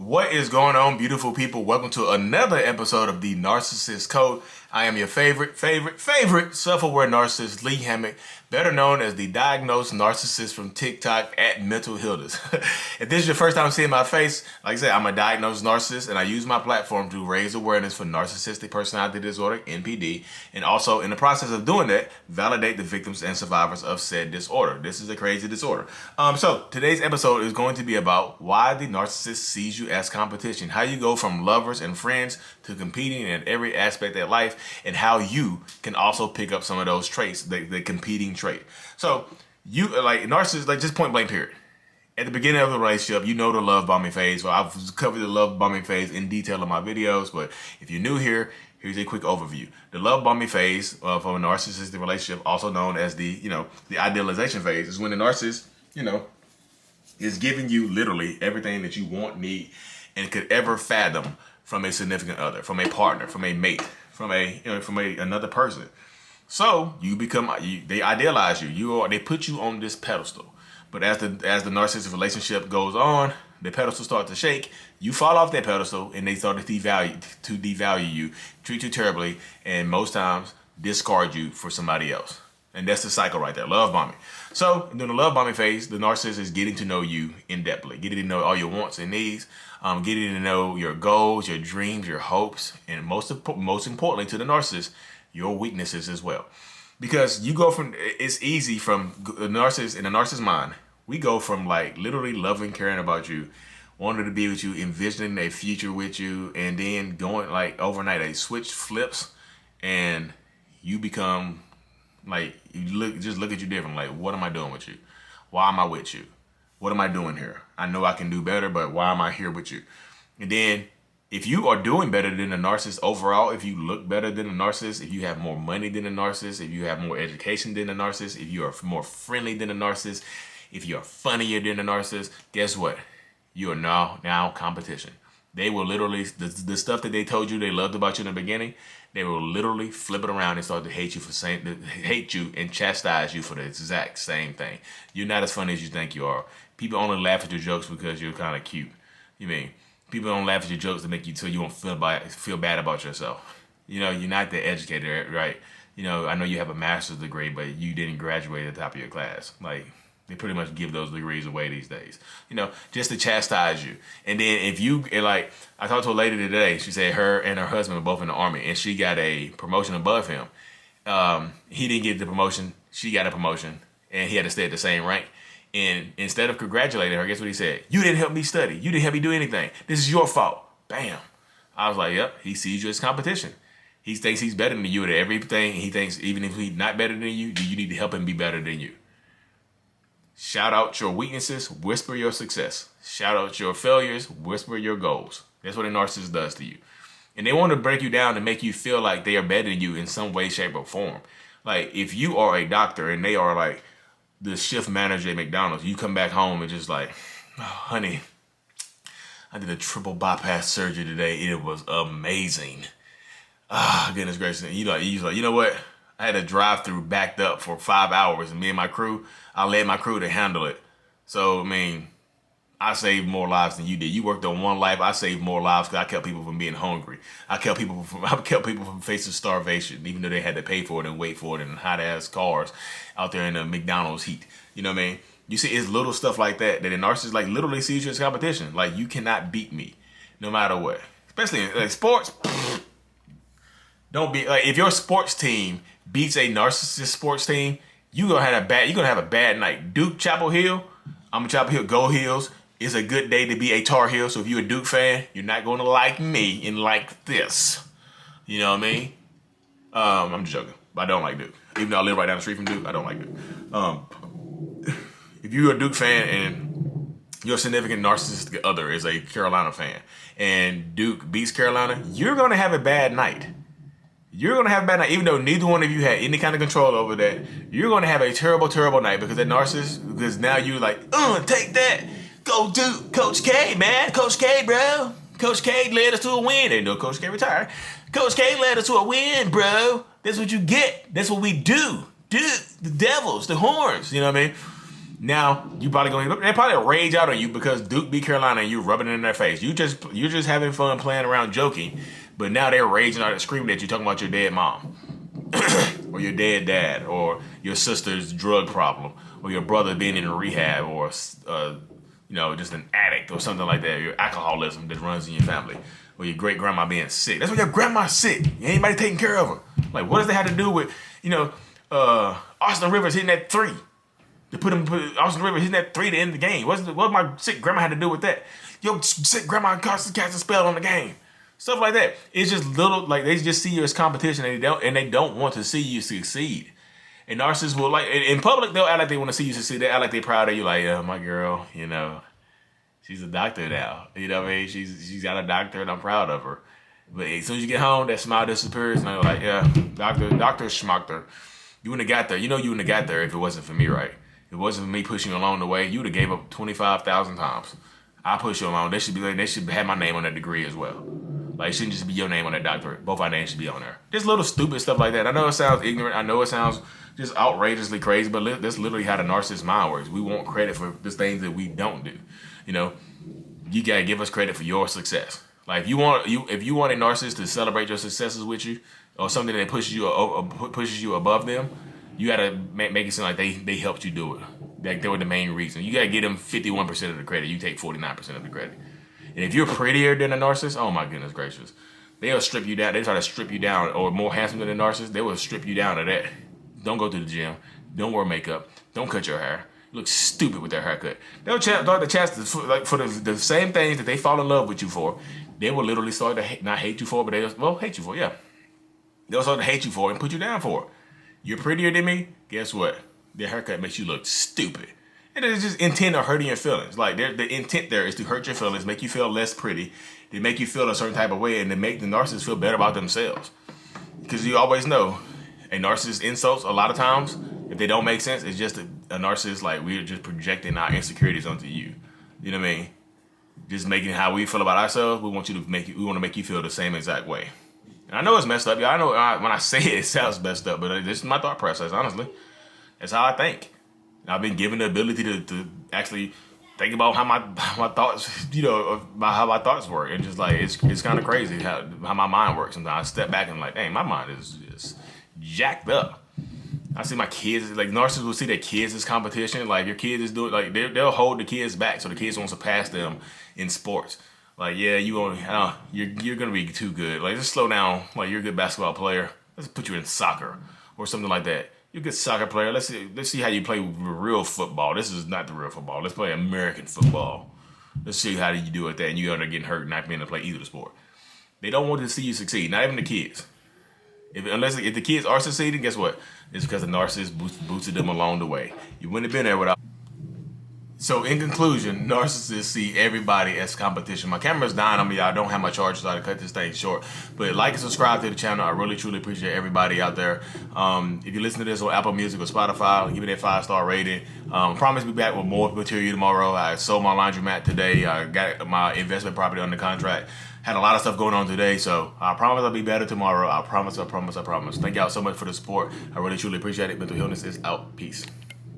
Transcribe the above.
What is going on, beautiful people? Welcome to another episode of the Narcissists Code. I am your favorite self-aware narcissist, Lee Hammock, better known as the diagnosed narcissist from TikTok at Mental Healness. If this is your first time seeing my face, like I said, I'm a diagnosed narcissist, and I use my platform to raise awareness for narcissistic personality disorder, NPD, and also in the process of doing that, validate the victims and survivors of said disorder. This is a crazy disorder. So today's episode is going to be about why the narcissist sees you as competition, how you go from lovers and friends to competing in every aspect of life, and how you can also pick up some of those traits, the competing trait. So you like narcissists, like just point blank period. At the beginning of the relationship, you know the love bombing phase. Well, I've covered the love bombing phase in detail in my videos, but if you're new here, here's a quick overview. The love bombing phase of a narcissistic relationship, also known as the idealization phase, is when the narcissist, is giving you literally everything that you want, need, and could ever fathom from a significant other, from a partner, from a mate, from another person. So you become, they idealize you. They put you on this pedestal. But as the narcissistic relationship goes on, the pedestal starts to shake. You fall off that pedestal, and they start to devalue you, treat you terribly, and most times discard you for somebody else. And that's the cycle right there, love bombing. So during the love bombing phase, the narcissist is getting to know you in-depthly, getting to know all your wants and needs, getting to know your goals, your dreams, your hopes, and most importantly to the narcissist, your weaknesses as well. Because you go from, it's easy from the narcissist, in the narcissist mind, we go from like literally loving, caring about you, wanting to be with you, envisioning a future with you, and then going like overnight, a switch flips and you become like, just look at you different. Like, what am I doing with you? Why am I with you? What am I doing here? I know I can do better, but why am I here with you? And then if you are doing better than the narcissist overall, if you look better than the narcissist, if you have more money than the narcissist, if you have more education than the narcissist, if you are more friendly than the narcissist, if you are funnier than the narcissist, guess what? You are now competition. They will literally, the stuff that they told you they loved about you in the beginning, they will literally flip it around and start to hate you and chastise you for the exact same thing. You're not as funny as you think you are. People only laugh at your jokes because you're kind of cute. People don't laugh at your jokes to make you so you won't feel bad about yourself. You're not that educated, right? I know you have a master's degree, but you didn't graduate at the top of your class. Like, they pretty much give those degrees away these days, just to chastise you. And then if you, like, I talked to a lady today, she said her and her husband were both in the Army, and she got a promotion above him. He didn't get the promotion, she got a promotion, and he had to stay at the same rank. And instead of congratulating her, guess what he said? You didn't help me study. You didn't help me do anything. This is your fault. Bam. I was like, yep, he sees you as competition. He thinks he's better than you at everything. He thinks even if he's not better than you, you need to help him be better than you. Shout out your weaknesses, whisper your success. Shout out your failures, whisper your goals. That's what a narcissist does to you. And they want to break you down to make you feel like they are better than you in some way, shape, or form. Like, if you are a doctor and they are like the shift manager at McDonald's, you come back home and just like, oh, honey, I did a triple bypass surgery today. It was amazing. Goodness gracious. And you're like, you know what? I had a drive-through backed up for 5 hours, and me and my crew, I led my crew to handle it. So, I saved more lives than you did. You worked on one life. I saved more lives because I kept people from being hungry. I kept people from facing starvation, even though they had to pay for it and wait for it in hot-ass cars out there in the McDonald's heat. You know what I mean? You see, it's little stuff like that a narcissist like literally sees you as competition. Like, you cannot beat me, no matter what. Especially in like sports. Don't be like, if your sports team beats a narcissist sports team, you're gonna have a bad night. Duke, Chapel Hill, I'm a Chapel Hill, go Hills. It's a good day to be a Tar Heel. So if you're a Duke fan, you're not gonna like me and like this. You know what I mean? I'm just joking. But I don't like Duke. Even though I live right down the street from Duke, I don't like Duke. If you're a Duke fan and your significant narcissistic other is a Carolina fan and Duke beats Carolina, you're gonna have a bad night. You're going to have a bad night, even though neither one of you had any kind of control over that. You're going to have a terrible, terrible night because that narcissist, because now you're like, take that. Go Duke. Coach K, man. Coach K, bro. Coach K led us to a win. They know Coach K retired. Coach K led us to a win, bro. That's what you get. That's what we do. Dude, the Devils, the Horns, you know what I mean? Now you probably gonna they probably rage out on you because Duke beat Carolina and you rubbing it in their face. You're just having fun playing around, joking, but now they're raging out and screaming at you, talking about your dead mom, or your dead dad, or your sister's drug problem, or your brother being in rehab, or just an addict or something like that. Your alcoholism that runs in your family, or your great grandma being sick. That's why your grandma's sick. Ain't anybody taking care of her. Like, what does that have to do with Austin Rivers hitting that three? To put Austin Rivers hitting that three to end the game. What my sick grandma had to do with that? Your sick grandma cast a spell on the game. Stuff like that. It's just little, like, they just see you as competition, and they don't want to see you succeed. And narcissists will, like, in public, they'll act like they want to see you succeed. They act like they're proud of you, like, yeah, my girl, she's a doctor now. You know what I mean? She's got a doctor, and I'm proud of her. But as soon as you get home, that smile disappears, and they're like, yeah, Dr. Schmachter. You wouldn't have got there. You wouldn't have got there if it wasn't for me, right? If it wasn't for me pushing you along the way, you would have gave up 25,000 times. I push you along. They should have my name on that degree as well. Like, it shouldn't just be your name on that doctorate. Both our names should be on there. Just little stupid stuff like that. I know it sounds ignorant. I know it sounds just outrageously crazy, but that's literally how the narcissist mind works. We want credit for the things that we don't do. You gotta give us credit for your success. Like, if you want a narcissist to celebrate your successes with you, or something that pushes you above them, you gotta make it seem like they helped you do it. Like, they were the main reason. You gotta give them 51% of the credit. You take 49% of the credit. And if you're prettier than a narcissist, oh my goodness gracious, they'll strip you down. They try to strip you down, or more handsome than a narcissist, they will strip you down to that. Don't go to the gym. Don't wear makeup. Don't cut your hair. You look stupid with their haircut. They'll start to chastise for the same things that they fall in love with you for. They will literally start to not hate you for, but hate you for, yeah. They'll start to hate you for it and put you down for it. You're prettier than me? Guess what? Their haircut makes you look stupid. And it's just intent of hurting your feelings. Like, the intent there is to hurt your feelings, make you feel less pretty. They make you feel a certain type of way, and they make the narcissist feel better about themselves. Because you always know, a narcissist insults a lot of times, if they don't make sense, it's just a narcissist, like, we're just projecting our insecurities onto you. You know what I mean? Just making how we feel about ourselves, we want to make you feel the same exact way. And I know it's messed up. Yeah, I know when I say it sounds messed up, but this is my thought process, honestly. That's how I think. I've been given the ability to actually think about how my thoughts, about how my thoughts work. And just like, it's kind of crazy how my mind works. Sometimes I step back and I'm like, dang, my mind is just jacked up. I see my kids, like, narcissists will see their kids as competition. Like, your kids is doing, like, they'll hold the kids back so the kids won't surpass them in sports. Like, yeah, you're gonna be too good. Like, just slow down. Like, you're a good basketball player. Let's put you in soccer or something like that. You're a good soccer player. Let's see how you play real football. This is not the real football. Let's play American football. Let's see how you do at that, and you end up getting hurt and not being able to play either sport. They don't want to see you succeed. Not even the kids. If the kids are succeeding, guess what? It's because the narcissist boosted them along the way. You wouldn't have been there without. So in conclusion, narcissists see everybody as competition. My camera's dying on me. I don't have my charger, so I had to cut this thing short. But like and subscribe to the channel. I really, truly appreciate everybody out there. If you listen to this on Apple Music or Spotify, give it that 5-star rating. Promise to be back with more material tomorrow. I sold my laundromat today. I got my investment property under contract. Had a lot of stuff going on today, so I promise I'll be better tomorrow. I promise. Thank y'all so much for the support. I really, truly appreciate it. Mental Healness is out. Peace.